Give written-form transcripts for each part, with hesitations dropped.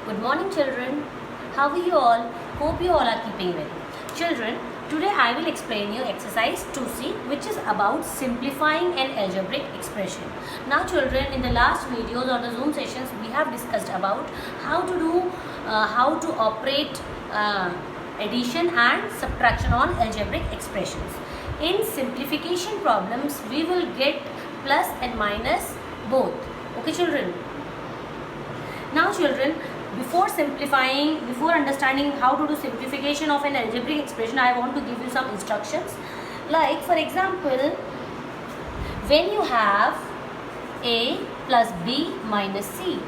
Good morning, children. How are you all? Hope you all are keeping well. Children, today I will explain you exercise 2C, which is about simplifying an algebraic expression. Now, children, in the last videos or the Zoom sessions, we have discussed about how to operate addition and subtraction on algebraic expressions. In simplification problems, we will get plus and minus both. Okay, children. Now, children, before understanding how to do simplification of an algebraic expression, I want to give you some instructions. Like, for example, when you have a plus b minus c,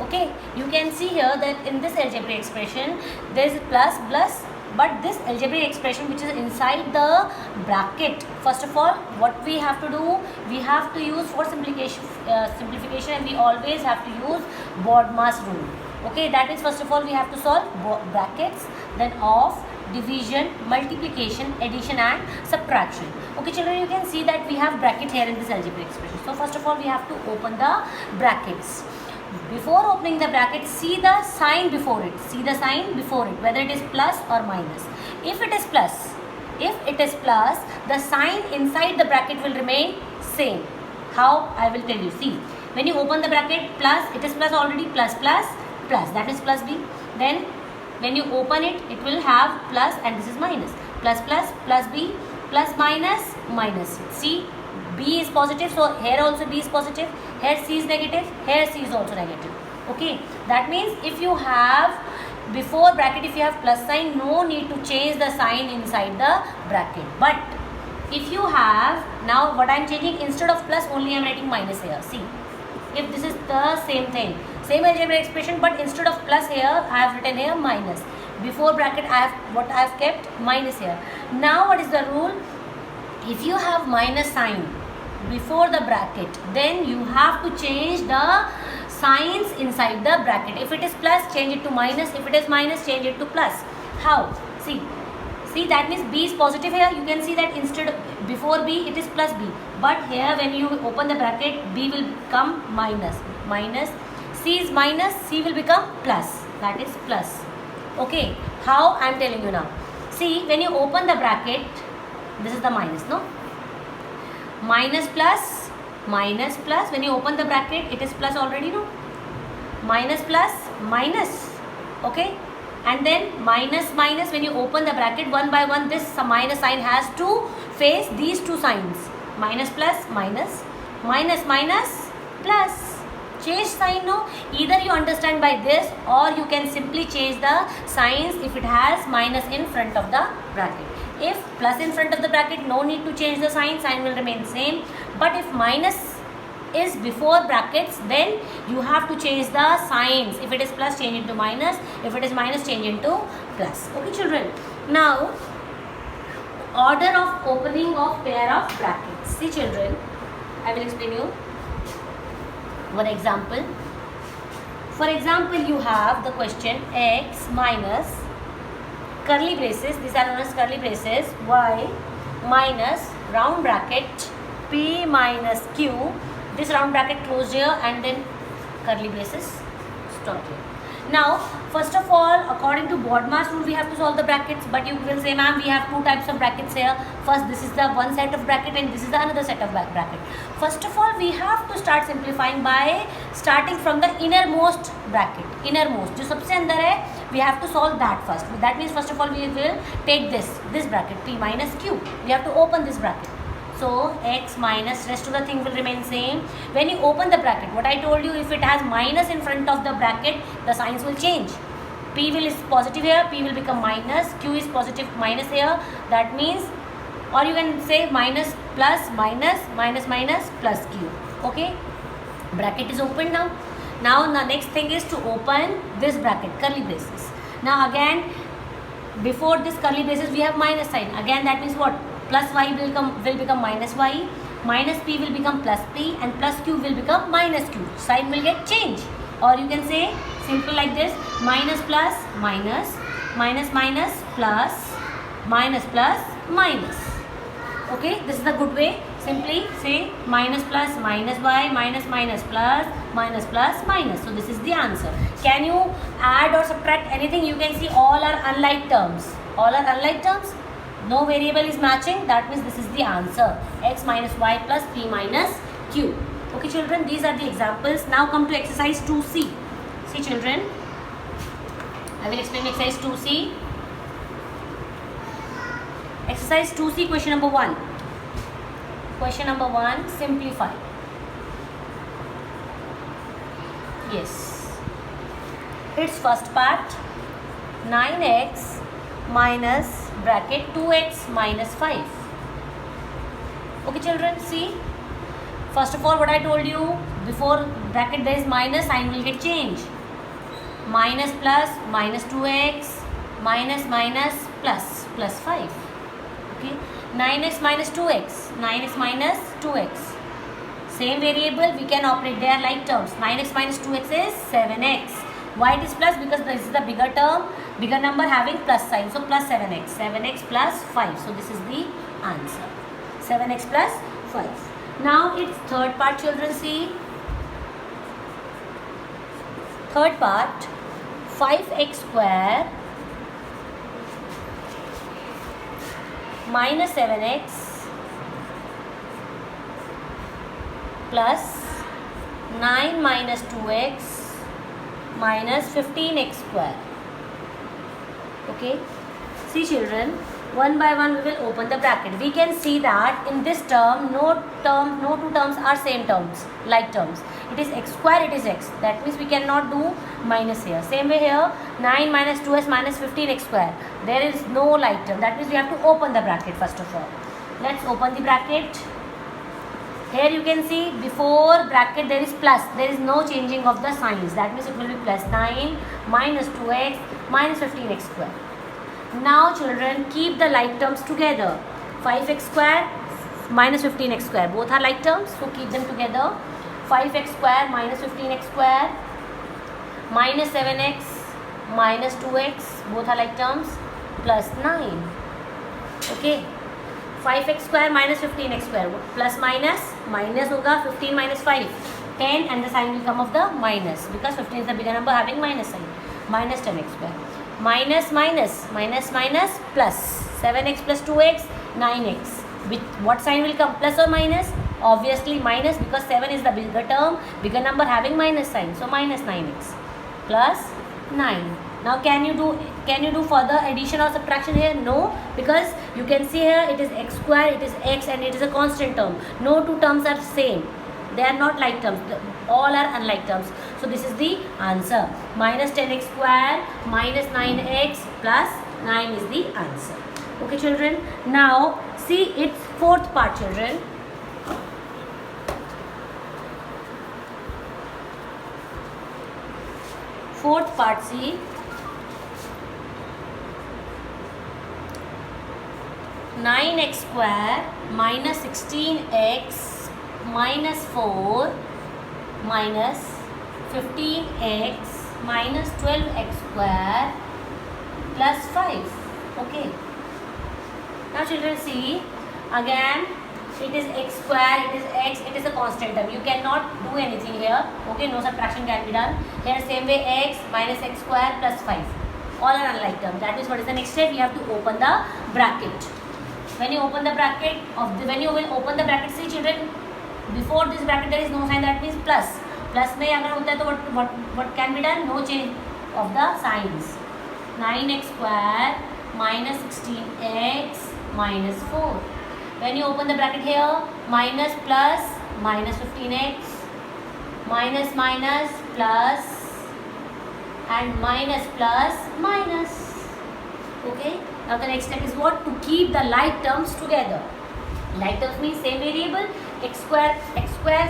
okay, you can see here that in this algebraic expression there is plus, but this algebraic expression which is inside the bracket, first of all, what we have to do, we have to use for simplification, and we always have to use BODMAS rule. Okay, that is, first of all, we have to solve brackets, then of, division, multiplication, addition and subtraction. Okay, children, you can see that we have bracket here in this algebraic expression. So first of all, we have to open the brackets. Before opening the bracket, see the sign before it. See the sign before it, whether it is plus or minus. If it is plus, the sign inside the bracket will remain same. How? I will tell you. See, when you open the bracket, plus, it is plus already, plus, that is plus b. Then when you open it, it will have plus and this is minus. Plus b, plus minus. See, b is positive, so here also b is positive, here c is negative, here c is also negative. Okay, that means if you have before bracket, if you have plus sign, no need to change the sign inside the bracket. But if you have, now what I am changing, instead of plus only I am writing minus here. See, if this is the same thing, same algebraic expression, but instead of plus here I have written here minus. Before bracket I have kept minus here. Now what is the rule? If you have minus sign before the bracket, then you have to change the signs inside the bracket. If it is plus, change it to minus. If it is minus, change it to plus. How? See, that means b is positive here. You can see that instead of before b, it is plus b. But here when you open the bracket, b will become minus. C is minus, c will become plus. That is plus. Okay. How? I am telling you now. See, when you open the bracket, this is the minus, no? Minus plus, when you open the bracket, it is plus already, no? Minus plus, minus, okay? And then minus, when you open the bracket, one by one, this minus sign has to face these two signs. Minus plus, minus, plus. Change sign, no? Either you understand by this, or you can simply change the signs if it has minus in front of the bracket. If plus in front of the bracket, no need to change the sign will remain same. But if minus is before brackets, then you have to change the signs. If it is plus, change it to minus. If it is minus, change it to plus. Okay, children. Now, order of opening of pair of brackets. See, children, I will explain you one example. For example, you have the question x minus curly braces, these are known as curly braces, y minus round bracket p minus q, this round bracket closed here, and then curly braces stopped here. Now, first of all, according to BODMAS rule, we have to solve the brackets, but you will say, ma'am, we have two types of brackets here. First, this is the one set of bracket and this is the another set of bracket. First of all, we have to start simplifying by starting from the innermost bracket. Innermost, जो सबसे अंदर है, we have to solve that first. That means, first of all, we will take this bracket, p minus q. We have to open this bracket. So, x minus, rest of the thing will remain same. When you open the bracket, what I told you, if it has minus in front of the bracket, the signs will change. P is positive here, p will become minus, q is positive minus here. That means, or you can say minus plus minus plus q. Okay, bracket is open now. Now the next thing is to open this bracket, curly braces. Now again, before this curly braces, we have minus sign. Again, that means what? Plus y will become minus y, minus p will become plus p, and plus q will become minus q. Sign will get changed. Or you can say simple like this: minus plus minus, plus, minus. Okay, this is the good way. Simply say minus plus minus y minus minus plus minus plus minus. So this is the answer. Can you add or subtract anything? You can see all are unlike terms. All are unlike terms. No variable is matching. That means this is the answer. X minus y plus p minus q. Okay children, these are the examples. Now come to exercise 2c. See children, I will explain exercise 2c. Exercise 2c, question number 1. Question number 1, simplify. Yes. Its first part, 9x minus bracket 2x minus 5. Okay children, see. First of all, what I told you, before bracket there is minus, sign will get changed. Minus plus, minus 2x, minus minus plus, plus 5. Okay. 9x minus 2x, 9x minus 2x. Same variable, we can operate, they are like terms. 9x minus 2x is 7x. Why it is plus? Because this is the bigger term, bigger number having plus sign. So plus 7x, 7x plus 5. So this is the answer. 7x plus 5. Now its third part children, see. Third part, 5x square minus 7x plus 9 minus 2x minus 15x square. Okay. See children, one by one we will open the bracket. We can see that in this term, no two terms are same terms, like terms. It is x square, it is x. That means we cannot do minus here. Same way here, 9 minus 2x minus 15x square. There is no like term. That means we have to open the bracket first of all. Let's open the bracket. Here you can see before bracket there is plus. There is no changing of the signs. That means it will be plus 9 minus 2x minus 15x square. Now children, keep the like terms together. 5x square minus 15x square. Both are like terms. So keep them together. 5x square minus 15x square minus 7x minus 2x. Both are like terms. Plus 9. Okay. 5x square minus 15x square. Plus minus. Minus hoga 15 minus 5. 10 and the sign will come of the minus. Because 15 is the bigger number having minus sign. Minus 10x square. Minus minus. Minus minus plus. 7x plus 2x. 9x. With what sign will come? Plus or minus? Obviously minus, because 7 is the bigger term. Bigger number having minus sign. So minus 9x. Plus 9. Now can you do further addition or subtraction here? No, because you can see here it is x square, it is x and it is a constant term. No two terms are same. They are not like terms. All are unlike terms. So this is the answer. Minus 10x square minus 9x plus 9 is the answer. Okay children. Now see its fourth part children. Fourth part, see. 9x square minus 16x minus 4 minus 15x minus 12x square plus 5. Okay. Now children, see again, it is x square, it is x, it is a constant term. You cannot do anything here. Okay, no subtraction can be done. Here same way x minus x square plus 5. All are unlike terms. That means what is the next step? You have to open the bracket. When you open the bracket when you will open the bracket, see children, before this bracket there is no sign. That means plus. Plus में अगर होता है तो what can be done? No change of the signs. 9x square minus 16x minus 4. When you open the bracket here, minus plus minus 15x minus minus plus and minus plus minus. Okay. Now the next step is what? To keep the like terms together. Like terms means same variable. X square,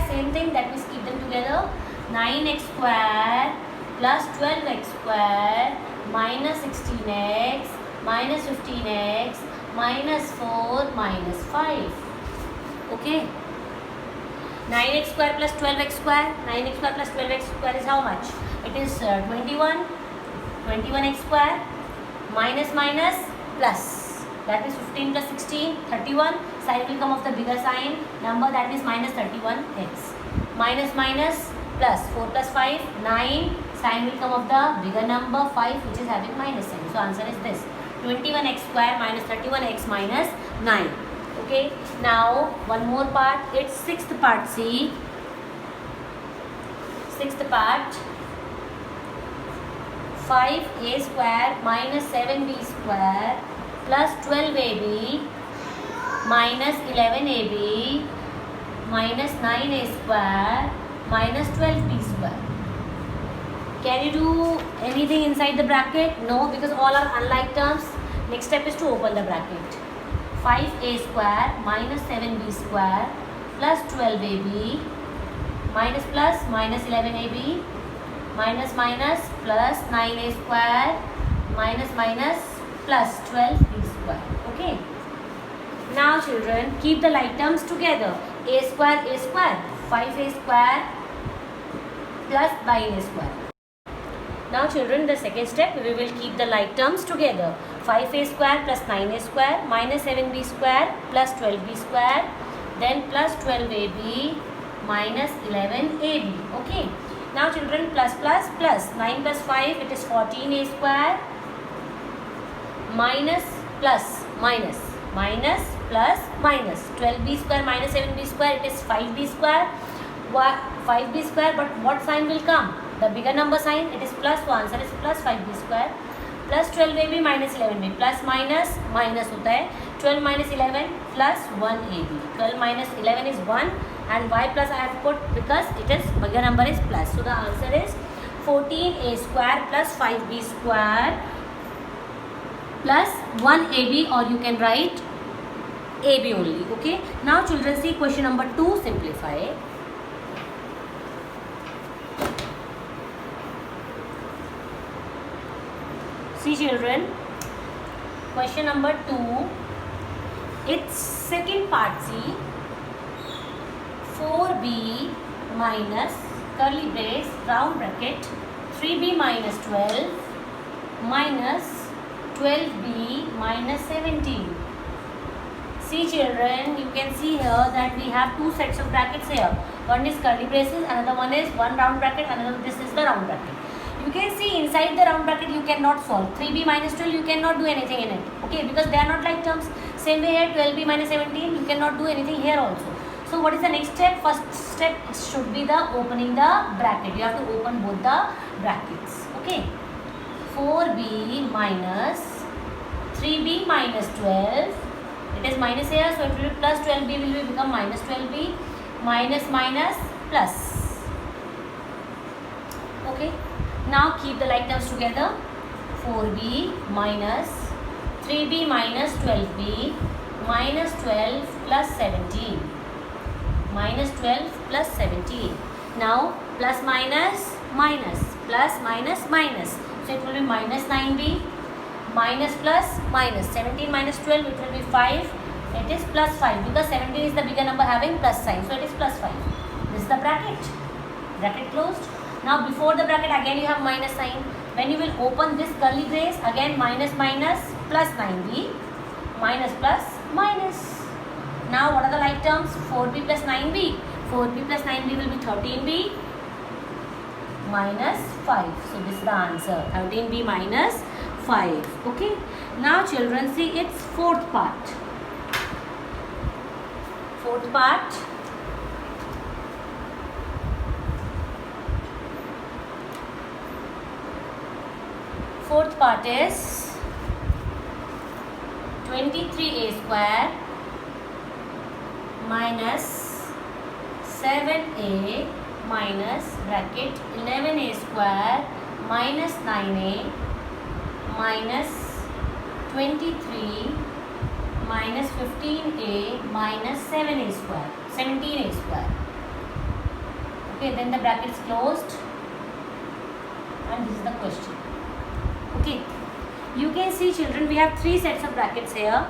same thing. That means keep them together. 9x square plus 12x square minus 16x minus 15x minus 4 minus 5. Okay. 9x square plus 12x square. 9x square plus 12x square is how much? It is 21. 21x square minus minus plus. That is 15 plus 16, 31. sign will come of the bigger sign number, that is minus 31x. Minus minus plus 4 plus 5 9, sign will come of the bigger number 5 which is having minus sign. So answer is this 21x square minus 31x minus 9. Okay, now one more part, it's sixth part. See, sixth part, 5a square minus 7b square plus 12ab minus 11ab minus 9a square minus 12b square. Can you do anything inside the bracket? No, because all are unlike terms. Next step is to open the bracket. 5a square minus 7b square plus 12ab minus plus minus 11ab minus minus plus 9a square minus minus plus 12b square. Okay. Now children, keep the like terms together. A square, 5a square plus 9a square. Now children, the second step, we will keep the like terms together. 5a square plus 9a square minus 7b square plus 12b square, then plus 12ab minus 11ab. Okay. Now children, plus plus plus 9 plus 5, it is 14a square minus plus minus minus plus minus 12b square minus 7b square, it is 5b square. 5b square, but what sign will come? The bigger number sign, it is plus, so answer is plus 5b square plus 12ab minus 11b, plus minus minus होता है, 12 minus 11 plus 1ab, 12 minus 11 is 1 and y plus I have put because it is bigger number is plus, so the answer is 14a square plus 5b square plus 1ab, or you can write ab only. Okay, now children see question number 2, simplify. See children, question number 2, its second part. See, 4b minus curly brace round bracket 3b minus 12 minus 12b minus 17. See children, you can see here that we have two sets of brackets here. One is curly braces, another one is one round bracket, another this is the round bracket. You can see inside the round bracket you cannot solve. 3b minus 12 you cannot do anything in it. Okay, because they are not like terms. Same way here 12b minus 17 you cannot do anything here also. So what is the next step? First step should be the opening the bracket. You have to open both the brackets. Okay. 4b minus 3b minus 12. It is minus here, so it will be plus 12b will become minus 12b minus minus plus. Okay. Now keep the like terms together. 4b minus 3b minus 12b minus 12 plus 17. Minus 12 plus 17. Now plus minus minus plus minus minus. So it will be minus 9b minus plus minus 17 minus 12, it will be 5. It is plus 5 because 17 is the bigger number having plus sign. So it is plus 5. This is the bracket. Bracket closed. Now before the bracket again you have minus sign. When you will open this curly brace, again minus minus plus 9b minus plus minus. Now what are the like terms? 4b plus 9b. 4b plus 9b will be 13b minus 5. So this is the answer. 13b minus 5. Okay. Now children see its fourth part. Fourth part. Fourth part is 23a square minus 7a minus bracket 11a square minus 9a minus 23 minus 15a minus 7a square, 17a square. Okay, then the bracket is closed and this is the question. Okay, you can see children, we have three sets of brackets here.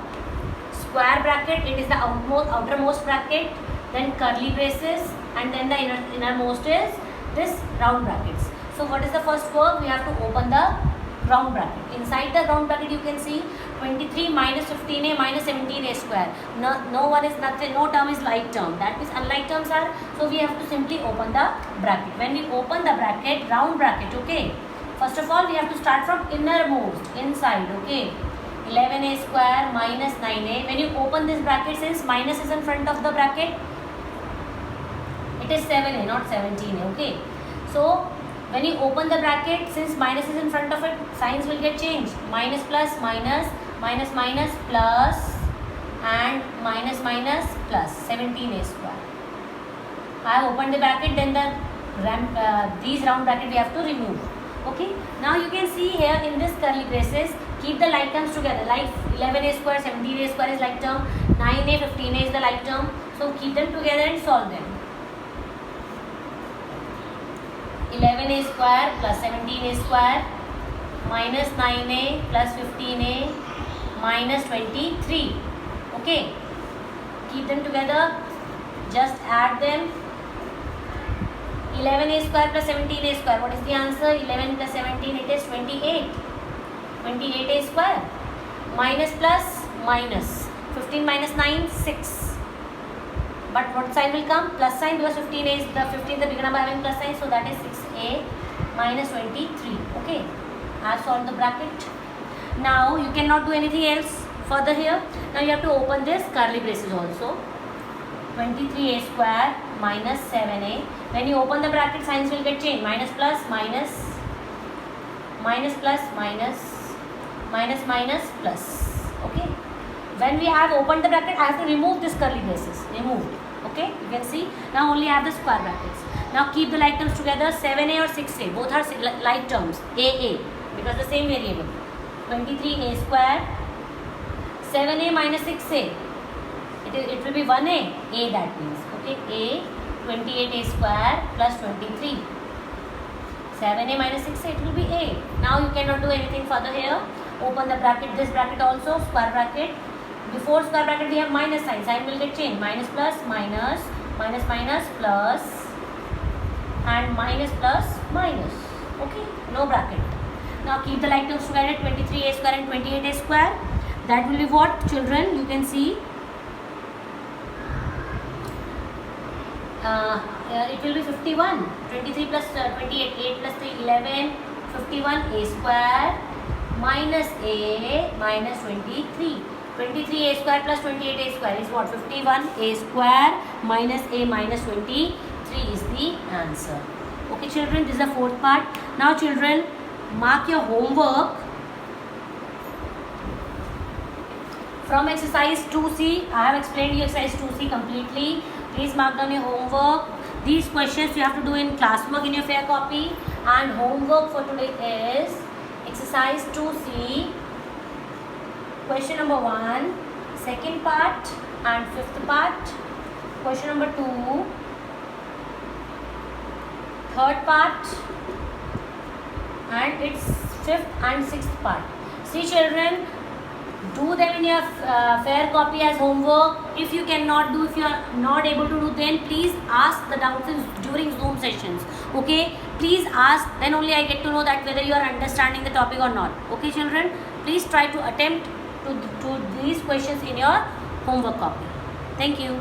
Square bracket, it is the outermost bracket, then curly braces, and then the innermost is this round brackets. So what is the first work? We have to open the round bracket. Inside the round bracket you can see 23 minus 15a minus 17a square. No one is nothing, no term is like term. That means unlike terms are, so we have to simply open the bracket. When we open the bracket, round bracket, okay. First of all, we have to start from innermost, inside, okay. 11a square minus 9a. When you open this bracket, since minus is in front of the bracket, it is 7a, not 17a, okay. So, when you open the bracket, since minus is in front of it, signs will get changed. Minus plus, minus, minus minus, plus, and minus minus, plus, 17a square. I have opened the bracket, then these round bracket we have to remove. Okay, now you can see here in this curly braces, keep the like terms together, like 11a square, 17a square is like term, 9a, 15a is the like term, so keep them together and solve them. 11a square plus 17a square minus 9a plus 15a minus 23, okay, keep them together, just add them. 11a square plus 17a square, what is the answer? 11 plus 17, it is 28. 28a square. Minus plus minus. 15 minus 9, 6. But what sign will come? Plus sign, because 15a is the 15 the bigger number having plus sign, so that is 6a minus 23. Okay, I have solved the bracket. Now you cannot do anything else further here. Now you have to open this curly braces also. 23a square minus 7a. When you open the bracket, signs will get changed. Minus plus minus, minus plus minus, minus minus plus. Okay. When we have opened the bracket, I have to remove this curly braces. Removed. Okay. You can see. Now only I have the square brackets. Now keep the like terms together. 7a or 6a. Both are like terms. AA. Because the same variable. 23a square. 7a minus 6a. It will be 1a. A that means. Okay. A. 28a square plus 23. 7a minus 6a, it will be a. Now you cannot do anything further here. Open the bracket, this bracket also, square bracket. Before square bracket we have minus sign. Sign will get changed. Minus plus minus, minus minus plus, and minus plus minus. Okay, no bracket. Now keep the like terms together, 23a square and 28a square. That will be what, children? You can see. It will be 51. 23 plus 28, 8 plus 3, 11, 51 a square minus a minus 23. 23a square plus 28a square is what? 51 a square minus a minus 23 is the answer. Okay children, this is the fourth part. Now children, mark your homework. From exercise 2C, I have explained you exercise 2C completely. Please mark down your homework. These questions you have to do in classwork in your fair copy. And homework for today is exercise 2C. Question number 1, second part and fifth part. Question number 2, third part, and its fifth and sixth part. See children, do them in your fair copy as homework. If you cannot do, if you are not able to do, then please ask the doubts during Zoom sessions. Okay, please ask, then only I get to know that whether you are understanding the topic or not. Okay children, please try to attempt to do these questions in your homework copy. Thank you.